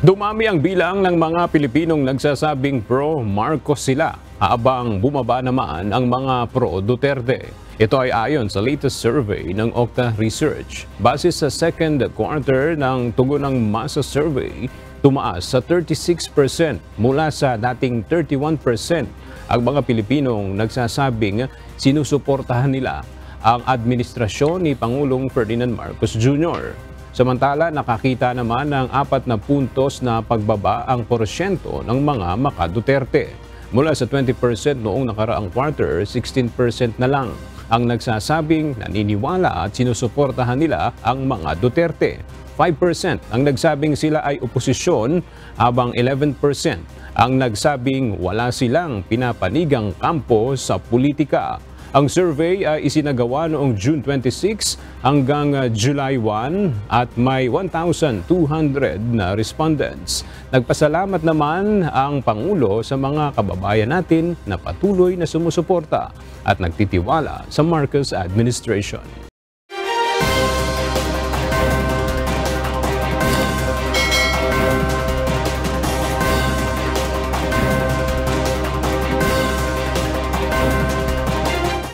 Dumami ang bilang ng mga Pilipinong nagsasabing pro-Marcos sila, habang bumaba naman ang mga pro-Duterte. Ito ay ayon sa latest survey ng Okta Research. Base sa second quarter ng Tugunang Masa Survey, tumaas sa 36% mula sa dating 31% ang mga Pilipinong nagsasabing sinusuportahan nila ang administrasyon ni Pangulong Ferdinand Marcos Jr. Samantala, nakakita naman ng 4 na puntos na pagbaba ang porsyento ng mga maka-Duterte. Mula sa 20% noong nakaraang quarter, 16% na lang ang nagsasabing naniniwala at sinusuportahan nila ang mga Duterte. 5% ang nagsabing sila ay oposisyon, habang 11% ang nagsabing wala silang pinapanigang kampo sa politika. Ang survey ay isinagawa noong June 26 hanggang July 1 at may 1,200 na respondents. Nagpasalamat naman ang Pangulo sa mga kababayan natin na patuloy na sumusuporta at nagtitiwala sa Marcos administration.